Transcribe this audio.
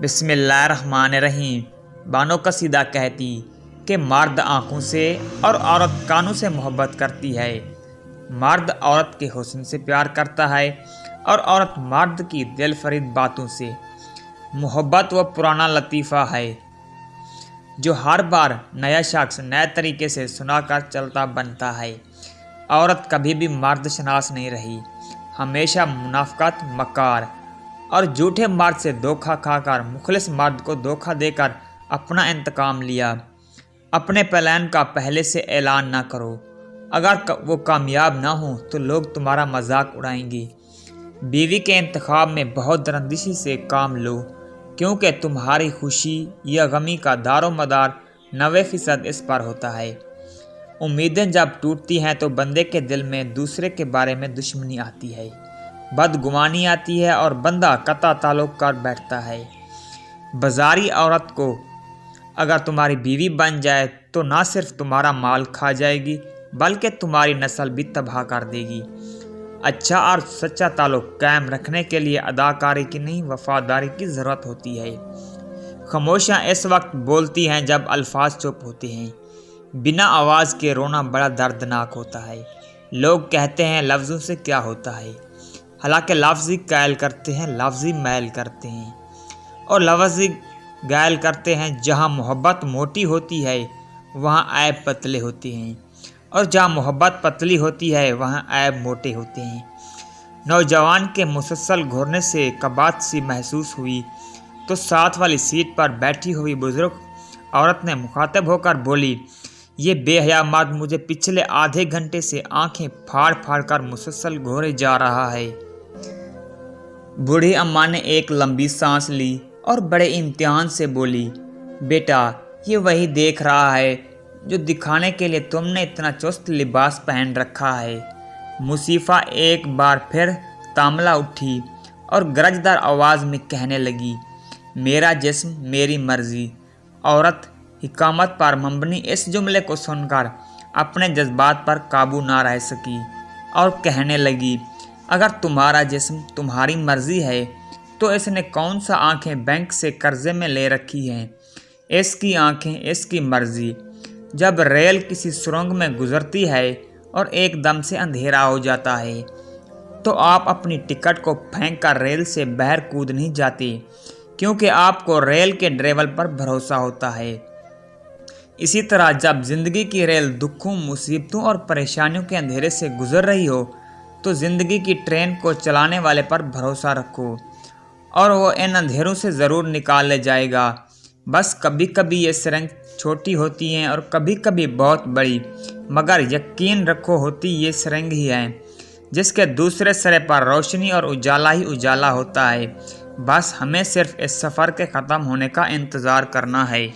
بسم اللہ الرحمن الرحیم۔ بانو قصیدہ کہتی کہ مرد آنکھوں سے اور عورت کانوں سے محبت کرتی ہے۔ مرد عورت کے حسن سے پیار کرتا ہے اور عورت مرد کی دل فرید باتوں سے۔ محبت وہ پرانا لطیفہ ہے جو ہر بار نیا شخص نئے طریقے سے سنا کر چلتا بنتا ہے۔ عورت کبھی بھی مرد شناس نہیں رہی، ہمیشہ منافقت، مکار اور جھوٹے مرد سے دھوکہ کھا کر مخلص مرد کو دھوکہ دے کر اپنا انتقام لیا۔ اپنے پلان کا پہلے سے اعلان نہ کرو، اگر وہ کامیاب نہ ہو تو لوگ تمہارا مذاق اڑائیں گے۔ بیوی کے انتخاب میں بہت درندشی سے کام لو، کیونکہ تمہاری خوشی یا غمی کا دار و مدار 90% اس پر ہوتا ہے۔ امیدیں جب ٹوٹتی ہیں تو بندے کے دل میں دوسرے کے بارے میں دشمنی آتی ہے، بدگمانی آتی ہے اور بندہ قطع تعلق کر بیٹھتا ہے۔ بازاری عورت کو اگر تمہاری بیوی بن جائے تو نہ صرف تمہارا مال کھا جائے گی بلکہ تمہاری نسل بھی تباہ کر دے گی۔ اچھا اور سچا تعلق قائم رکھنے کے لیے اداکاری کی نہیں، وفاداری کی ضرورت ہوتی ہے۔ خاموشیاں اس وقت بولتی ہیں جب الفاظ چپ ہوتے ہیں۔ بنا آواز کے رونا بڑا دردناک ہوتا ہے۔ لوگ کہتے ہیں لفظوں سے کیا ہوتا ہے، حالانکہ لفظ ہی قائل کرتے ہیں، لفظ ہی میل کرتے ہیں اور لفظ ہی غائل کرتے ہیں۔ جہاں محبت موٹی ہوتی ہے وہاں عیب پتلے ہوتے ہیں، اور جہاں محبت پتلی ہوتی ہے وہاں عیب موٹے ہوتے ہیں۔ نوجوان کے مسلسل گھورنے سے کباہت سی محسوس ہوئی تو ساتھ والی سیٹ پر بیٹھی ہوئی بزرگ عورت نے مخاطب ہو کر بولی، یہ بے حیا مرد مجھے پچھلے آدھے گھنٹے سے آنکھیں پھاڑ پھاڑ کر مسلسل گھورے جا رہا ہے۔ بوڑھی اماں نے ایک لمبی سانس لی اور بڑے امتحان سے بولی، بیٹا یہ وہی دیکھ رہا ہے جو دکھانے کے لیے تم نے اتنا چست لباس پہن رکھا ہے۔ مصیفہ ایک بار پھر تاملا اٹھی اور گرجدار آواز میں کہنے لگی، میرا جسم میری مرضی۔ عورت حکمت پر مبنی اس جملے کو سن کر اپنے جذبات پر قابو نہ رہ سکی اور کہنے لگی، اگر تمہارا جسم تمہاری مرضی ہے تو اس نے کون سا آنکھیں بینک سے قرضے میں لے رکھی ہیں؟ اس کی آنکھیں، اس کی مرضی۔ جب ریل کسی سرنگ میں گزرتی ہے اور ایک دم سے اندھیرا ہو جاتا ہے تو آپ اپنی ٹکٹ کو پھینک کر ریل سے باہر کود نہیں جاتے، کیونکہ آپ کو ریل کے ڈرائیور پر بھروسہ ہوتا ہے۔ اسی طرح جب زندگی کی ریل دکھوں، مصیبتوں اور پریشانیوں کے اندھیرے سے گزر رہی ہو تو زندگی کی ٹرین کو چلانے والے پر بھروسہ رکھو اور وہ ان اندھیروں سے ضرور نکال لے جائے گا۔ بس کبھی کبھی یہ سرنگ چھوٹی ہوتی ہیں اور کبھی کبھی بہت بڑی، مگر یقین رکھو ہوتی یہ سرنگ ہی ہے جس کے دوسرے سرے پر روشنی اور اجالا ہی اجالا ہوتا ہے۔ بس ہمیں صرف اس سفر کے ختم ہونے کا انتظار کرنا ہے۔